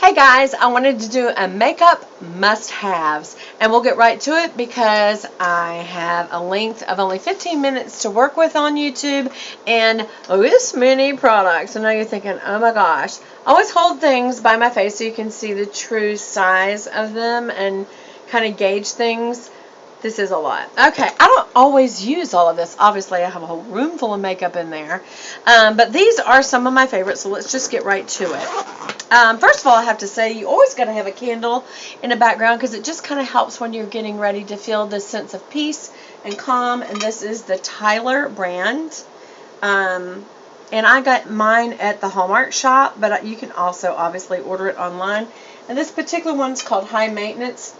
Hey guys, I wanted to do a makeup must-haves, and we'll get right to it because I have a length of only 15 minutes to work with on YouTube and this many products. I know you're thinking, oh my gosh. I always hold things by my face so you can see the true size of them and kind of gauge things. This is a lot. Okay, I don't always use all of this. Obviously, I have a whole room full of makeup in there. But these are some of my favorites, so let's just get right to it. First of all, I have to say, you always got to have a candle in the background because it just kind of helps when you're getting ready to feel this sense of peace and calm. And this is the Tyler brand. And I got mine at the Hallmark shop, but you can also obviously order it online. And this particular one's called High Maintenance.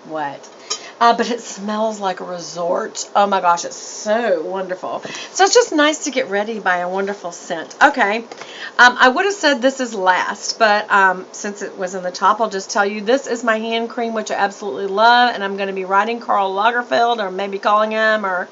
What? But it smells like a resort. Oh my gosh, it's so wonderful. So it's just nice to get ready by a wonderful scent. Okay, I would have said this is last, but since it was in the top, I'll just tell you this is my hand cream, which I absolutely love, and I'm going to be writing Karl Lagerfeld, or maybe calling him, or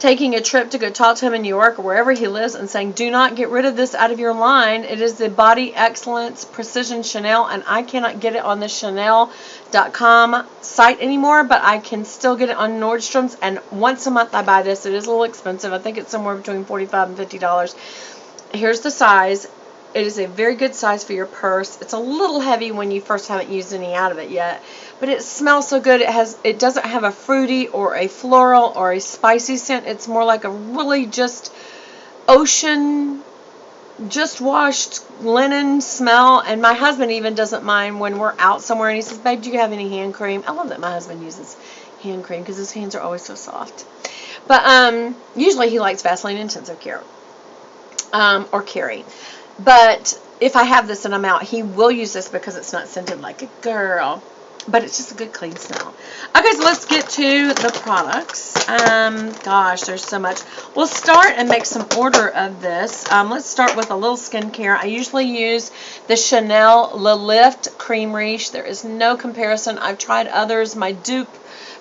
taking a trip to go talk to him in New York or wherever he lives and saying, do not get rid of this out of your line. It is the Body Excellence Precision Chanel, and I cannot get it on the Chanel.com site anymore, but I can still get it on Nordstrom's, and once a month I buy this. It is a little expensive. I think it's somewhere between $45 and $50. Here's the size. It is a very good size for your purse. It's a little heavy when you first haven't used any out of it yet, but it smells so good. It doesn't have a fruity or a floral or a spicy scent. It's more like a really just ocean, just washed linen smell. And my husband even doesn't mind when we're out somewhere and he says, babe, do you have any hand cream? I love that my husband uses hand cream because his hands are always so soft. But usually he likes Vaseline Intensive Care or Carrie. But if I have this and I'm out, he will use this because it's not scented like a girl. But it's just a good clean smell. Okay, so let's get to the products. Gosh, there's so much. We'll start and make some order of this. Let's start with a little skincare. I usually use the Chanel Le Lift Cream Riche. There is no comparison. I've tried others. My dupe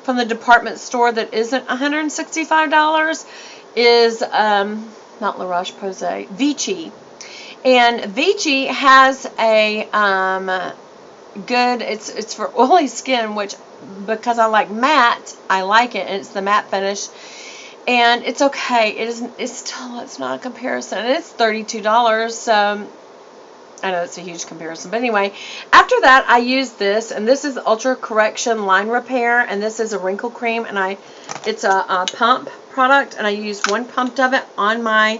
from the department store that isn't $165 is not La Roche-Posay, Vichy. And Vichy has a good, it's for oily skin, which because I like matte, I like it, and it's the matte finish, and it's okay. It's not a comparison. It's $32, so I know it's a huge comparison, but anyway, after that I use this, and this is Ultra Correction Line Repair, and this is a wrinkle cream, and it's a pump product, and I use one pump of it on my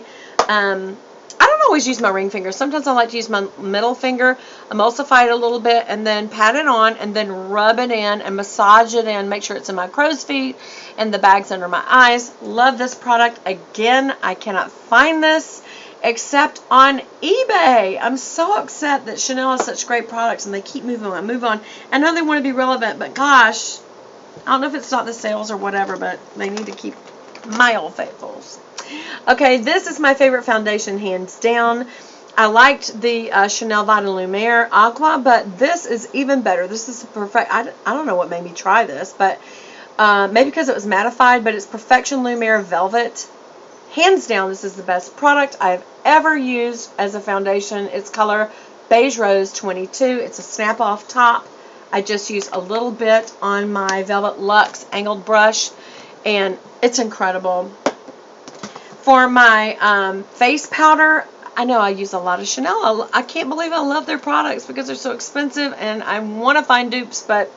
I don't always use my ring finger. Sometimes I like to use my middle finger, emulsify it a little bit, and then pat it on, and then rub it in and massage it in. Make sure it's in my crow's feet and the bags under my eyes. Love this product. Again, I cannot find this except on eBay. I'm so upset that Chanel has such great products, and they keep moving on. I know they want to be relevant, but gosh, I don't know if it's not the sales or whatever, but they need to keep my old faithfuls. Okay, this is my favorite foundation, hands down. I liked the Chanel Vita Lumiere Aqua, but this is even better. This is perfect. I don't know what made me try this, but maybe because it was mattified, but it's Perfection Lumiere Velvet. Hands down, this is the best product I've ever used as a foundation. It's color Beige Rose 22. It's a snap-off top. I just use a little bit on my Velvet Luxe angled brush, and it's incredible. For my face powder, I know I use a lot of Chanel. I can't believe I love their products because they're so expensive, and I want to find dupes, but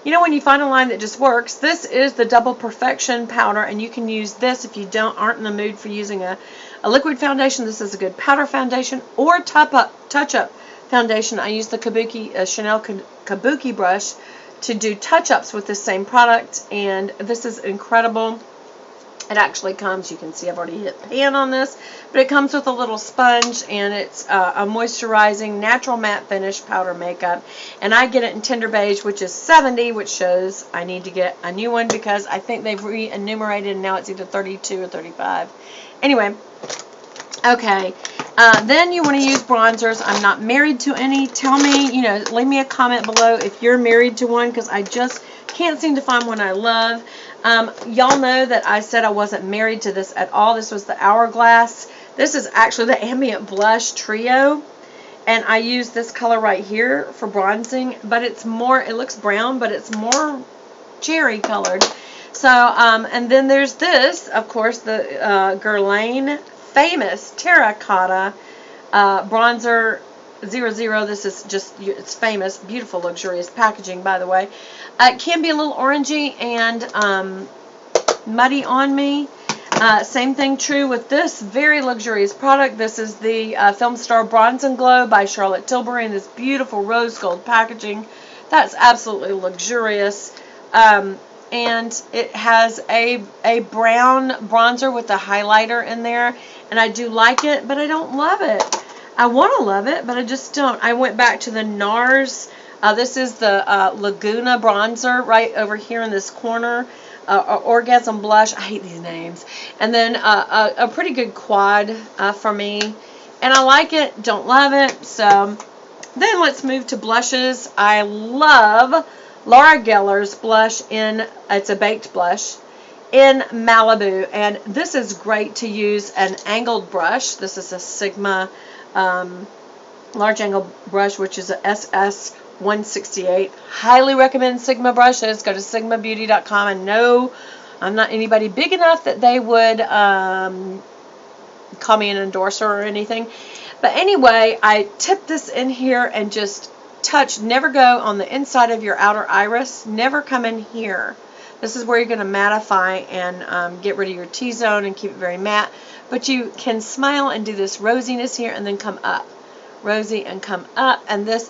you know when you find a line that just works. This is the Double Perfection powder, and you can use this if you aren't in the mood for using a liquid foundation. This is a good powder foundation or touch-up foundation. I use the Chanel Kabuki brush to do touch-ups with this same product, and this is incredible. It actually comes, you can see I've already hit pan on this, but it comes with a little sponge, and it's a moisturizing natural matte finish powder makeup, and I get it in Tender Beige, which is $70, which shows I need to get a new one because I think they've re-enumerated, and now it's either $32 or $35. Anyway, okay, then you want to use bronzers. I'm not married to any. Tell me, leave me a comment below if you're married to one, because I just can't seem to find one I love. Y'all know that I said I wasn't married to this at all. This was the Hourglass. This is actually the Ambient Blush Trio. And I use this color right here for bronzing, but it's more, it looks brown, but it's more cherry colored. So, and then there's this, of course, the Guerlain Famous Terracotta Bronzer 00. This is just, it's famous, beautiful, luxurious packaging, by the way. It can be a little orangey and muddy on me. Same thing true with this very luxurious product. This is the Film Star Bronze and Glow by Charlotte Tilbury in this beautiful rose gold packaging. That's absolutely luxurious. And it has a brown bronzer with a highlighter in there. And I do like it, but I don't love it. I want to love it, but I just don't. I went back to the NARS. This is the Laguna bronzer right over here in this corner. Orgasm Blush. I hate these names. And then a pretty good quad for me. And I like it, don't love it. So then let's move to blushes. I love Laura Geller's blush in, it's a baked blush, in Malibu. And this is great to use an angled brush. This is a Sigma large angle brush, which is a SS168. Highly recommend Sigma brushes. Go to sigmabeauty.com. I know I'm not anybody big enough that they would call me an endorser or anything. But anyway, I tip this in here and just touch. Never go on the inside of your outer iris. Never come in here. This is where you're going to mattify and get rid of your T-zone and keep it very matte. But you can smile and do this rosiness here and then come up. Rosy and come up. And this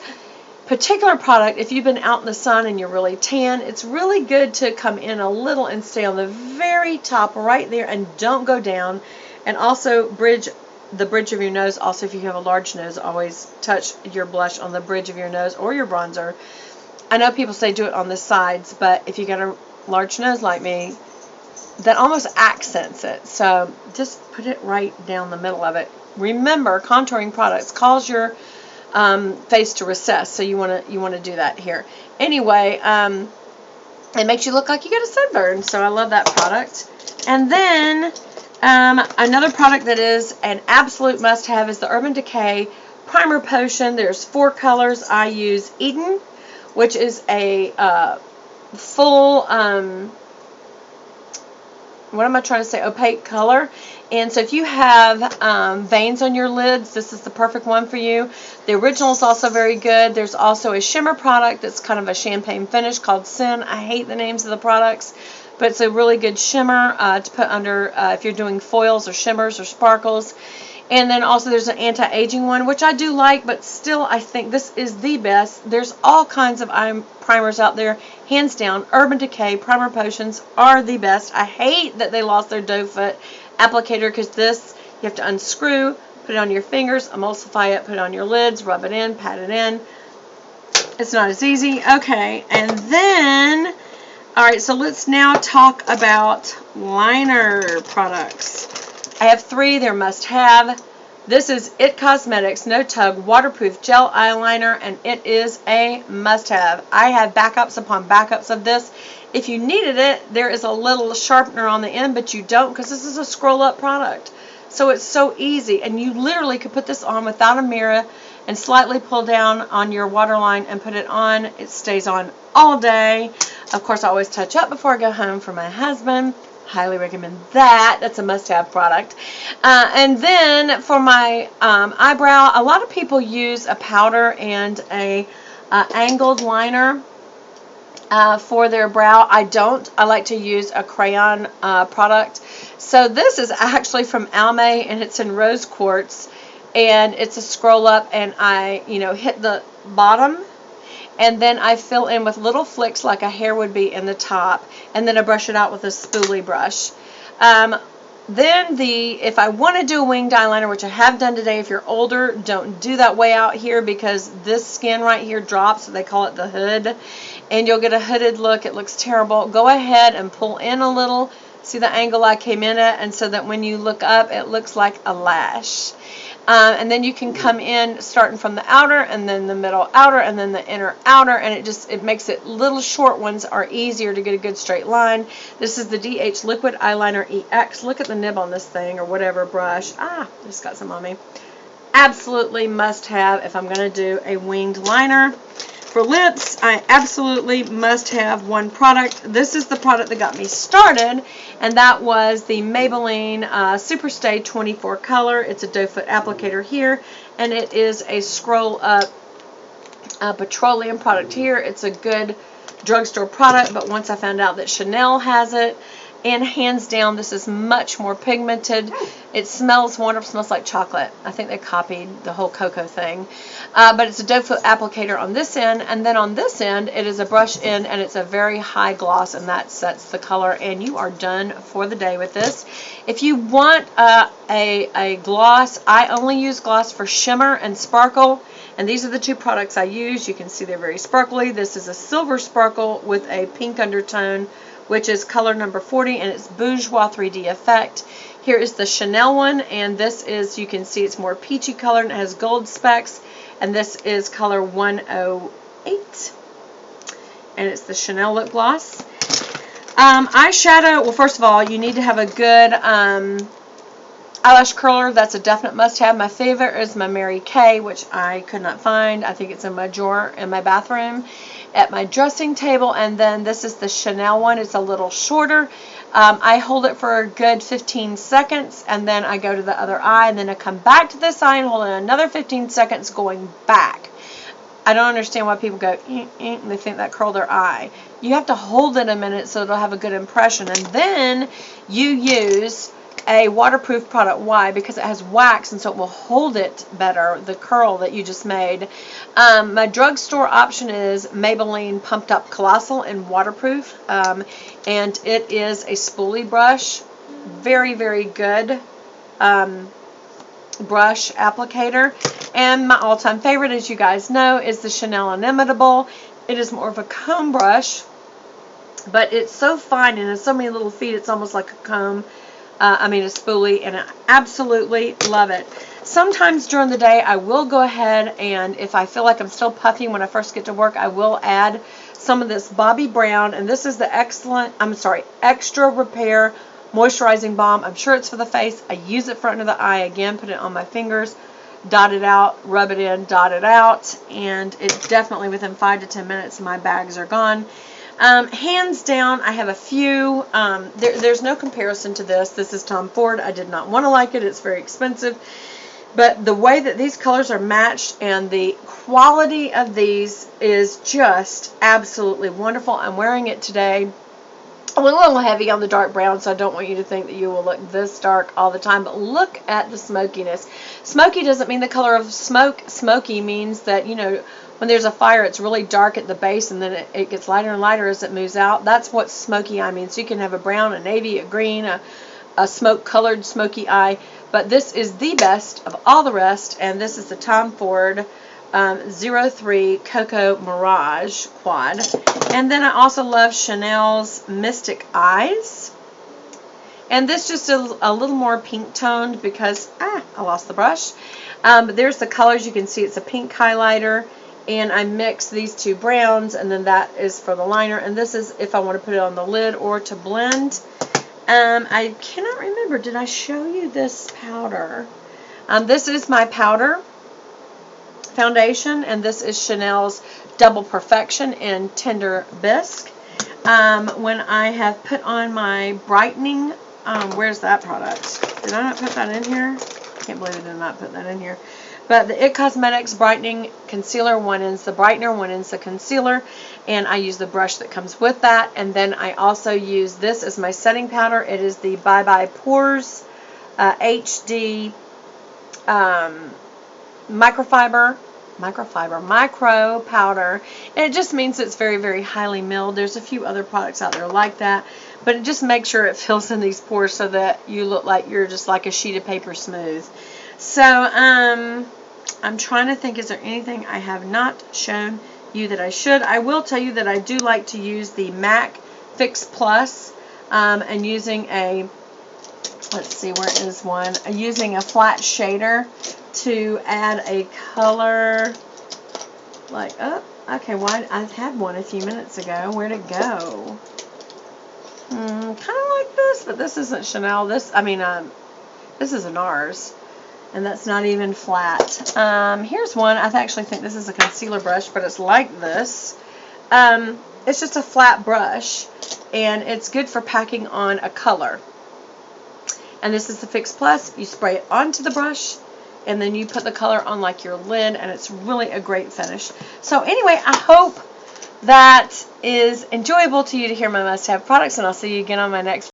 particular product, if you've been out in the sun and you're really tan, it's really good to come in a little and stay on the very top right there and don't go down. And also bridge the bridge of your nose. Also, if you have a large nose, always touch your blush on the bridge of your nose or your bronzer. I know people say do it on the sides, but if you got a large nose like me, that almost accents it. So just put it right down the middle of it. Remember, contouring products cause your face to recess, so you want to do that here. Anyway, it makes you look like you got a sunburn, so I love that product. And then another product that is an absolute must-have is the Urban Decay Primer Potion. There's 4 colors. I use Eden, which is a full what am I trying to say, opaque color. And so if you have veins on your lids, this is the perfect one for you. The original is also very good. There's also a shimmer product that's kind of a champagne finish called Sin. I hate the names of the products, but it's a really good shimmer to put under if you're doing foils or shimmers or sparkles. And then also there's an anti-aging one, which I do like, but still I think this is the best. There's all kinds of eye primers out there. Hands down, Urban Decay Primer Potions are the best. I hate that they lost their doe foot applicator, because this, you have to unscrew, put it on your fingers, emulsify it, put it on your lids, rub it in, pat it in. It's not as easy. Okay, and then, alright, so let's now talk about liner products. I have 3. They're must-have. This is IT Cosmetics No Tug Waterproof Gel Eyeliner, and it is a must-have. I have backups upon backups of this. If you needed it, there is a little sharpener on the end, but you don't, because this is a scroll-up product. So it's so easy, and you literally could put this on without a mirror and slightly pull down on your waterline and put it on. It stays on all day. Of course, I always touch up before I go home for my husband. Highly recommend that. That's a must-have product. And then for my eyebrow, a lot of people use a powder and a angled liner for their brow. I don't. I like to use a crayon product. So this is actually from Almay, and it's in rose quartz, and it's a scroll up, and I hit the bottom, and then I fill in with little flicks like a hair would be in the top, and then I brush it out with a spoolie brush. Then if I want to do a winged eyeliner, which I have done today, if you're older, don't do that way out here, because this skin right here drops. So they call it the hood, and you'll get a hooded look. It looks terrible. Go ahead and pull in a little. See the angle I came in at, and so that when you look up, it looks like a lash. And then you can come in starting from the outer, and then the middle outer, and then the inner outer, and it makes it, little short ones are easier to get a good straight line. This is the DH Liquid Eyeliner EX. Look at the nib on this thing, or whatever brush. Just got some on me. absolutely must have if I'm going to do a winged liner. For lips, I absolutely must have one product. This is the product that got me started, and that was the Maybelline Superstay 24 Color. It's a doe foot applicator here, and it is a scroll up petroleum product here. It's a good drugstore product, but once I found out that Chanel has it, and hands down, this is much more pigmented. It smells wonderful. It smells like chocolate. I think they copied the whole cocoa thing. But it's a doe foot applicator on this end. And then on this end, it is a brush end, and it's a very high gloss, and that sets the color. And you are done for the day with this. If you want a gloss, I only use gloss for shimmer and sparkle. And these are the two products I use. You can see they're very sparkly. This is a silver sparkle with a pink undertone, which is color number 40, and it's Bourjois 3D Effect. Here is the Chanel one, and this is, you can see it's more peachy color, and it has gold specks, and this is color 108, and it's the Chanel lip gloss. Eyeshadow, well, first of all, you need to have a good eyelash curler. That's a definite must-have. My favorite is my Mary Kay, which I could not find. I think it's in my drawer in my bathroom at my dressing table. And then this is the Chanel one. It's a little shorter. I hold it for a good 15 seconds, and then I go to the other eye, and then I come back to this eye and hold it another 15 seconds going back. I don't understand why people go, and they think that curled their eye. You have to hold it a minute so it'll have a good impression, and then you use a waterproof product. Why? Because it has wax, and so it will hold it better, the curl that you just made. My drugstore option is Maybelline Pumped Up Colossal in waterproof, and it is a spoolie brush. Very, very good brush applicator. And my all-time favorite, as you guys know, is the Chanel Inimitable. It is more of a comb brush, but it's so fine and has so many little feet, it's almost like a comb. A spoolie, and I absolutely love it. Sometimes during the day, I will go ahead, and if I feel like I'm still puffy when I first get to work, I will add some of this Bobbi Brown, and this is the Extra Repair Moisturizing Balm. I'm sure it's for the face. I use it for under the eye. Again, put it on my fingers, dot it out, rub it in, dot it out, and it's definitely within 5 to 10 minutes, my bags are gone. Hands down, I have a few. There's no comparison to this. This is Tom Ford. I did not want to like it. It's very expensive. But the way that these colors are matched and the quality of these is just absolutely wonderful. I'm wearing it today. I'm a little heavy on the dark brown, so I don't want you to think that you will look this dark all the time. But look at the smokiness. Smoky doesn't mean the color of smoke. Smoky means that, you know, when there's a fire, it's really dark at the base, and then it gets lighter and lighter as it moves out. That's what smoky eye means. So you can have a brown, a navy, a green, a smoke-colored smoky eye. But this is the best of all the rest, and this is the Tom Ford 03 Cocoa Mirage Quad. And then I also love Chanel's Mystic Eyes. And this just is a little more pink toned because, I lost the brush. But there's the colors. You can see it's a pink highlighter. And I mix these two browns, and then that is for the liner. And this is if I want to put it on the lid or to blend. I cannot remember. Did I show you this powder? This is my powder foundation, and this is Chanel's Double Perfection in Tender Bisque. When I have put on my brightening, where's that product? Did I not put that in here? I can't believe I did not put that in here. But the IT Cosmetics Brightening Concealer, one ends the brightener, one ends the concealer, and I use the brush that comes with that. And then I also use this as my setting powder. It is the Bye Bye Pores HD micro powder, and it just means it's very, very highly milled. There's a few other products out there like that, but it just makes sure it fills in these pores so that you look like you're just like a sheet of paper smooth. So I'm trying to think, is there anything I have not shown you that I should? I will tell you that I do like to use the MAC Fix Plus, and using a, let's see, where is one? Using a flat shader to add a color, like, oh, okay, well, I had one a few minutes ago. Where'd it go? Kind of like this, but this isn't Chanel. This is a NARS. And that's not even flat. Here's one. I actually think this is a concealer brush, but it's like this. It's just a flat brush, and it's good for packing on a color. And this is the Fix Plus. You spray it onto the brush, and then you put the color on like your lid, and it's really a great finish. So anyway, I hope that is enjoyable to you to hear my must-have products, and I'll see you again on my next